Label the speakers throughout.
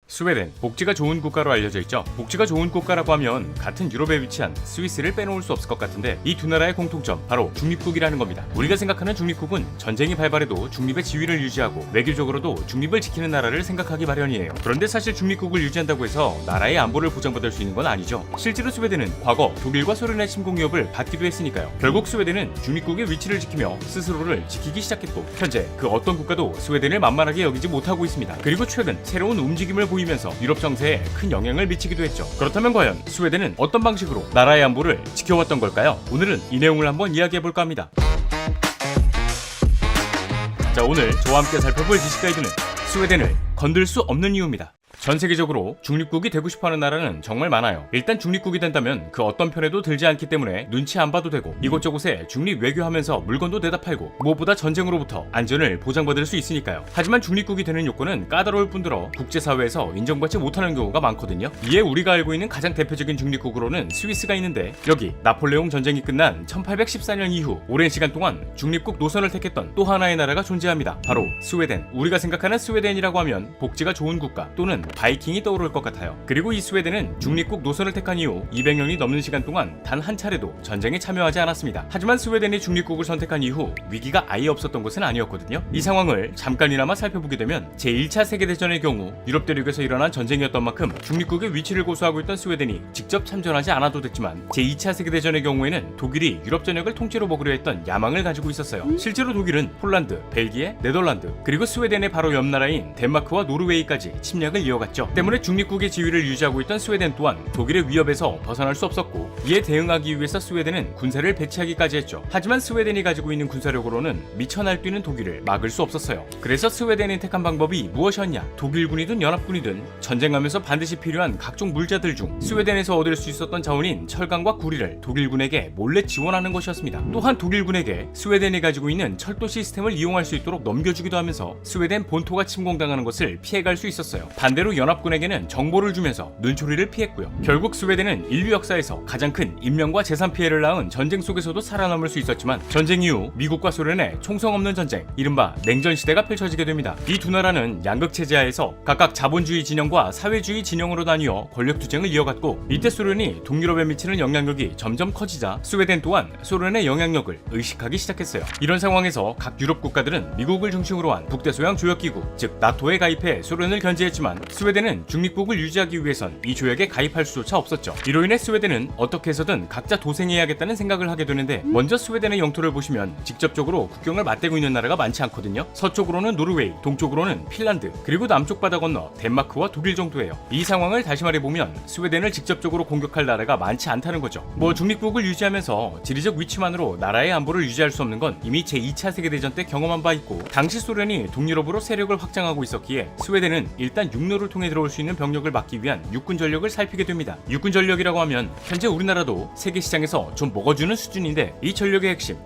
Speaker 1: 스웨덴, 복지가 좋은 국가로 알려져 있죠. 복지가 좋은 국가라고 하면 같은 유럽에 위치한 스위스를 빼놓을 수 없을 것 같은데 이 두 나라의 공통점, 바로 중립국이라는 겁니다. 우리가 생각하는 중립국은 전쟁이 발발해도 중립의 지위를 유지하고 외교적으로도 중립을 지키는 나라를 생각하기 마련이에요. 그런데 사실 중립국을 유지한다고 해서 나라의 안보를 보장받을 수 있는 건 아니죠. 실제로 스웨덴은 과거 독일과 소련의 침공 위협을 받기도 했으니까요. 결국 스웨덴은 중립국의 위치를 지키며 스스로를 지키기 시작했고, 현재 그 어떤 국가도 스웨덴을 만만하게 여기지 못하고 있습니다. 그리고 최근 새로운 움직임을 보이면서 유럽 정세에 큰 영향을 미치기도 했죠. 그렇다면 과연 스웨덴은 어떤 방식으로 나라의 안보를 지켜왔던 걸까요? 오늘은 이 내용을 한번 이야기해볼까 합니다. 자, 오늘 저와 함께 살펴볼 지식 가이드는 스웨덴을 건들 수 없는 이유입니다. 전 세계적으로 중립국이 되고 싶어하는 나라는 정말 많아요. 일단 중립국이 된다면 그 어떤 편에도 들지 않기 때문에 눈치 안 봐도 되고, 이곳저곳에 중립 외교하면서 물건도 내다 팔고, 무엇보다 전쟁으로부터 안전을 보장받을 수 있으니까요. 하지만 중립국이 되는 요건은 까다로울 뿐더러 국제사회에서 인정받지 못하는 경우가 많거든요. 이에 우리가 알고 있는 가장 대표적인 중립국으로는 스위스가 있는데, 여기 나폴레옹 전쟁이 끝난 1814년 이후 오랜 시간 동안 중립국 노선을 택했던 또 하나의 나라가 존재합니다. 바로 스웨덴. 우리가 생각하는 스웨덴이라고 하면 복지가 좋은 국가 또는 바이킹이 떠오를 것 같아요. 그리고 이 스웨덴은 중립국 노선을 택한 이후 200년이 넘는 시간 동안 단 한 차례도 전쟁에 참여하지 않았습니다. 하지만 스웨덴이 중립국을 선택한 이후 위기가 아예 없었던 것은 아니었거든요. 이 상황을 잠깐이나마 살펴보게 되면 제1차 세계대전의 경우 유럽 대륙에서 일어난 전쟁이었던 만큼 중립국의 위치를 고수하고 있던 스웨덴이 직접 참전하지 않아도 됐지만, 제2차 세계대전의 경우에는 독일이 유럽 전역을 통째로 먹으려 했던 야망을 가지고 있었어요. 실제로 독일은 폴란드, 벨기에, 네덜란드, 그리고 스웨덴의 바로 옆 나라인 덴마크와 노르웨이까지 침략을 이어갔죠. 때문에 중립국의 지위를 유지하고 있던 스웨덴 또한 독일의 위협에서 벗어날 수 없었고, 이에 대응하기 위해서 스웨덴은 군사를 배치하기까지 했죠. 하지만 스웨덴이 가지고 있는 군사력으로는 미쳐 날뛰는 독일을 막을 수 없었어요. 그래서 스웨덴이 택한 방법이 무엇이었냐? 독일군이든 연합군이든 전쟁하면서 반드시 필요한 각종 물자들 중 스웨덴에서 얻을 수 있었던 자원인 철강과 구리를 독일군에게 몰래 지원하는 것이었습니다. 또한 독일군에게 스웨덴이 가지고 있는 철도 시스템을 이용할 수 있도록 넘겨주기도 하면서 스웨덴 본토가 침공당하는 것을 피해갈 수 있었어요. 반대로 연합군에게는 정보를 주면서 눈초리를 피했고요. 결국 스웨덴은 인류 역사에서 가장 큰 인명과 재산 피해를 낳은 전쟁 속에서도 살아남을 수 있었지만, 전쟁 이후 미국과 소련의 총성 없는 전쟁, 이른바 냉전 시대가 펼쳐지게 됩니다. 이 두 나라는 양극 체제하에서 각각 자본주의 진영과 사회주의 진영으로 나뉘어 권력 투쟁을 이어갔고, 이때 소련이 동유럽에 미치는 영향력이 점점 커지자 스웨덴 또한 소련의 영향력을 의식하기 시작했어요. 이런 상황에서 각 유럽 국가들은 미국을 중심으로 한 북대서양 조약기구, 즉 나토에 가입해 소련을 견제했지만, 스웨덴은 중립국을 유지하기 위해선 이 조약에 가입할 수조차 없었죠. 이로 인해 스웨덴은 어떻게 해서든 각자 도생해야겠다는 생각을 하게 되는데, 먼저 스웨덴의 영토를 보시면 직접적으로 국경을 맞대고 있는 나라가 많지 않거든요. 서쪽으로는 노르웨이, 동쪽으로는 핀란드, 그리고 남쪽 바다 건너 덴마크와 독일 정도예요. 이 상황을 다시 말해보면 스웨덴을 직접적으로 공격할 나라가 많지 않다는 거죠. 중립국을 유지하면서 지리적 위치만으로 나라의 안보를 유지할 수 없는 건 이미 제2차 세계대전 때 경험한 바 있고, 당시 소련이 동유럽으로 세력을 확장하고 있었기에 스웨덴은 일단 육로를 통해 들어올 수 있는 병력을 막기 위한 육군 전력을 살피게 됩니다. 육군 전력이라고 하면 현재 우리나라도 세계 시장에서 좀 먹어주는 수준인데, 이 전력의 핵심,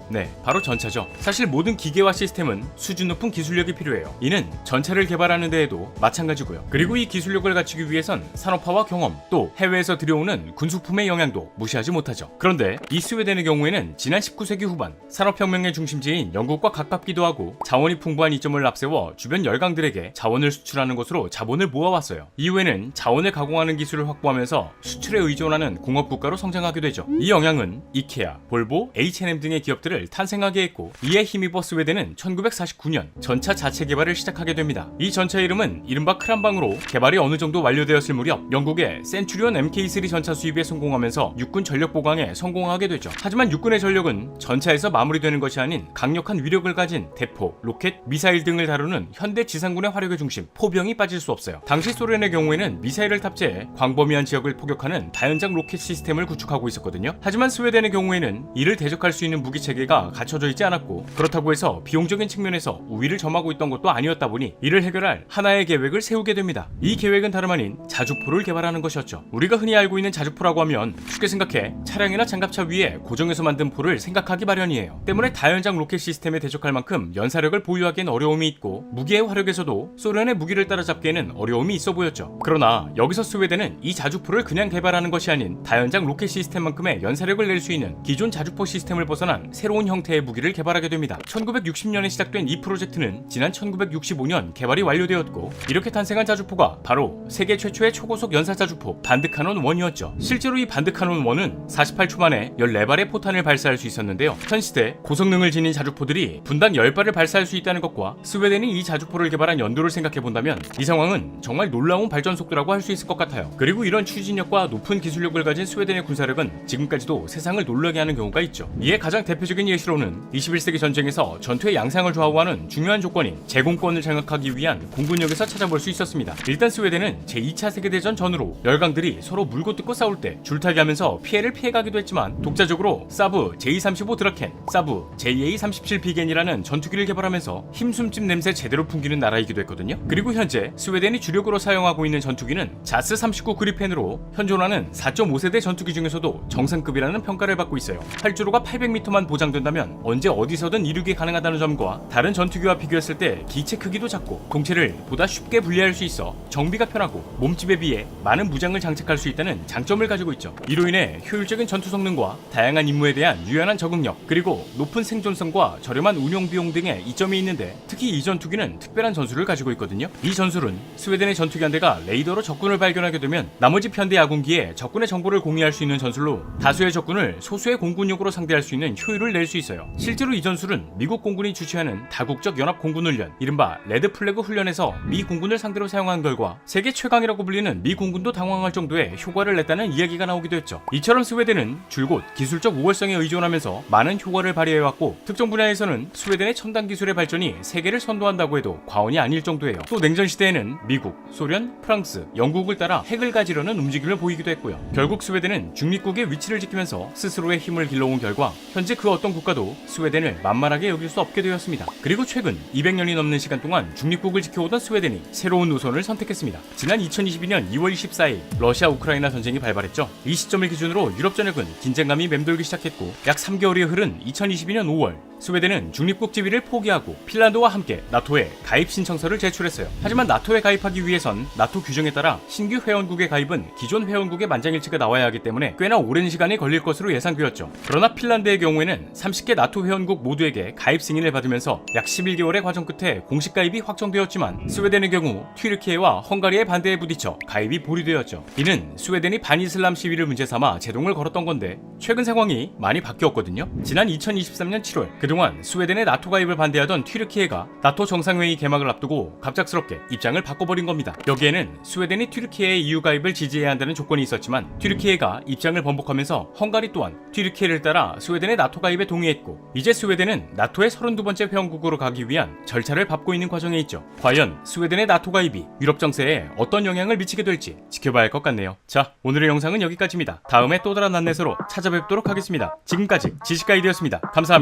Speaker 1: 바로 전차죠. 사실 모든 기계와 시스템은 수준 높은 기술력이 필요해요. 이는 전차를 개발하는 데에도 마찬가지고요. 그리고 이 기술력을 갖추기 위해선 산업화와 경험, 또 해외에서 들여오는 군수품의 영향도 무시하지 못하죠. 그런데 이 스웨덴의 경우에는 지난 19세기 후반 산업혁명의 중심지인 영국과 가깝기도 하고 자원이 풍부한 이점을 앞세워 주변 열강들에게 자원을 수출하는 것으로 자본을 모아왔어요. 이후에는 자원을 가공하는 기술을 확보하면서 수출에 의존하는 공업국가로 성장하게 되죠. 이 영향은 이케아, 볼보, H&M 등의 기업들을 탄생하게 했고, 이에 힘입어 스웨덴은 1949년 전차 자체 개발을 시작하게 됩니다. 이 전차 이름은 이른바 크란방으로 개발이 어느 정도 완료되었을 무렵 영국의 센츄리온 MK3 전차 수입에 성공하면서 육군 전력 보강에 성공하게 되죠. 하지만 육군의 전력은 전차에서 마무리되는 것이 아닌 강력한 위력을 가진 대포, 로켓, 미사일 등을 다루는 현대 지상군의 화력의 중심, 포병이 빠질 수 없어요. 당시 소련의 경우에는 미사일을 탑재해 광범위한 지역을 포격하는 다연장 로켓 시스템을 구축하고 있었거든요. 하지만 스웨덴의 경우에는 이를 대적할 수 있는 무기 체계가 갖춰져 있지 않았고, 그렇다고 해서 비용적인 측면에서 우위를 점하고 있던 것도 아니었다 보니 이를 해결할 하나의 계획을 세우게 됩니다. 이 계획은 다름 아닌 자주포를 개발하는 것이었죠. 우리가 흔히 알고 있는 자주포라고 하면 쉽게 생각해 차량이나 장갑차 위에 고정해서 만든 포를 생각하기 마련이에요. 때문에 다연장 로켓 시스템에 대적할 만큼 연사력을 보유하기엔 어려움이 있고, 무기의 화력에서도 소련의 무기를 따라잡기에는 어려움이 어려움이 있어 보였죠. 그러나 여기서 스웨덴은 이 자주포를 그냥 개발하는 것이 아닌 다연장 로켓 시스템만큼의 연사력을 낼 수 있는 기존 자주포 시스템을 벗어난 새로운 형태의 무기를 개발하게 됩니다. 1960년에 시작된 이 프로젝트는 지난 1965년 개발이 완료되었고, 이렇게 탄생한 자주포가 바로 세계 최초의 초고속 연사 자주포 반드카논 1이었죠. 실제로 이 반드카논 1은 48초 만에 14발의 포탄을 발사할 수 있었는데요. 현 시대 고성능을 지닌 자주포들이 분당 10발을 발사할 수 있다는 것과 스웨덴이 이 자주포를 개발한 연도를 생각해본다면 이 상황은 정말 놀라운 발전 속도라고 할 수 있을 것 같아요. 그리고 이런 추진력과 높은 기술력을 가진 스웨덴의 군사력은 지금까지도 세상을 놀라게 하는 경우가 있죠. 이에 가장 대표적인 예시로는 21세기 전쟁에서 전투의 양상을 좌우하는 중요한 조건인 제공권을 장악하기 위한 공군력에서 찾아볼 수 있었습니다. 일단 스웨덴은 제2차 세계대전 전후로 열강들이 서로 물고 뜯고 싸울 때 줄타기 하면서 피해를 피해가기도 했지만, 독자적으로 사브 J-35 드라켄, 사브 JA-37 비겐이라는 전투기를 개발하면서 힘숨집 냄새 제대로 풍기는 나라이기도 했거든요. 그리고 현재 스웨덴이 주력으로 사용하고 있는 전투기는 자스 39 그리펜으로 현존하는 4.5세대 전투기 중에서도 정상급이라는 평가를 받고 있어요. 활주로가 800m만 보장된다면 언제 어디서든 이륙이 가능하다는 점과 다른 전투기와 비교했을 때 기체 크기도 작고 동체를 보다 쉽게 분리할 수 있어 정비가 편하고 몸집에 비해 많은 무장을 장착할 수 있다는 장점을 가지고 있죠. 이로 인해 효율적인 전투 성능과 다양한 임무에 대한 유연한 적응력, 그리고 높은 생존성과 저렴한 운용 비용 등의 이점이 있는데, 특히 이 전투기는 특별한 전술을 가지고 있거든요. 이 전술은 스웨덴의 전투기 한 대가 레이더로 적군을 발견하게 되면 나머지 편대 아군기에 적군의 정보를 공유할 수 있는 전술로 다수의 적군을 소수의 공군력으로 상대할 수 있는 효율을 낼 수 있어요. 실제로 이 전술은 미국 공군이 주최하는 다국적 연합 공군 훈련, 이른바 레드 플래그 훈련에서 미 공군을 상대로 사용한 결과 세계 최강이라고 불리는 미 공군도 당황할 정도의 효과를 냈다는 이야기가 나오기도 했죠. 이처럼 스웨덴은 줄곧 기술적 우월성에 의존하면서 많은 효과를 발휘해왔고, 특정 분야에서는 스웨덴의 첨단 기술의 발전이 세계를 선도한다고 해도 과언이 아닐 정도예요. 또 냉전 시대에는 미국, 소련, 프랑스, 영국을 따라 핵을 가지려는 움직임을 보이기도 했고요. 결국 스웨덴은 중립국의 위치를 지키면서 스스로의 힘을 길러온 결과 현재 그 어떤 국가도 스웨덴을 만만하게 여길 수 없게 되었습니다. 그리고 최근 200년이 넘는 시간 동안 중립국을 지켜오던 스웨덴이 새로운 노선을 선택했습니다. 지난 2022년 2월 24일 러시아 우크라이나 전쟁이 발발했죠. 이 시점을 기준으로 유럽 전역은 긴장감이 맴돌기 시작했고, 약 3개월이 흐른 2022년 5월 스웨덴은 중립국 지위를 포기하고 핀란드와 함께 나토에 가입 신청서를 제출했어요. 하지만 나토에 가입하기 위해선 나토 규정에 따라 신규 회원국의 가입은 기존 회원국의 만장일치가 나와야 하기 때문에 꽤나 오랜 시간이 걸릴 것으로 예상되었죠. 그러나 핀란드의 경우에는 30개 나토 회원국 모두에게 가입 승인을 받으면서 약 11개월의 과정 끝에 공식 가입이 확정되었지만, 스웨덴의 경우 튀르키예와 헝가리의 반대에 부딪혀 가입이 보류되었죠. 이는 스웨덴이 반이슬람 시위를 문제 삼아 제동을 걸었던 건데, 최근 상황이 많이 바뀌었거든요. 지난 2023년 7월 그동안 스웨덴의 나토 가입을 반대하던 튀르키예가 나토 정상회의 개막을 앞두고 갑작스럽게 입장을 바꿔버린 겁니다. 여기에는 스웨덴이 튀르키예의 EU 가입을 지지해야 한다는 조건이 있었지만, 튀르키예가 입장을 번복하면서 헝가리 또한 튀르키예를 따라 스웨덴의 나토 가입에 동의했고, 이제 스웨덴은 나토의 32번째 회원국으로 가기 위한 절차를 밟고 있는 과정에 있죠. 과연 스웨덴의 나토 가입이 유럽 정세에 어떤 영향을 미치게 될지 지켜봐야 할 것 같네요. 자, 오늘의 영상은 여기까지입니다. 다음에 또 다른 안내서로 찾아뵙도록 하겠습니다. 지금까지 지식가이드였습니다. 감사합니다.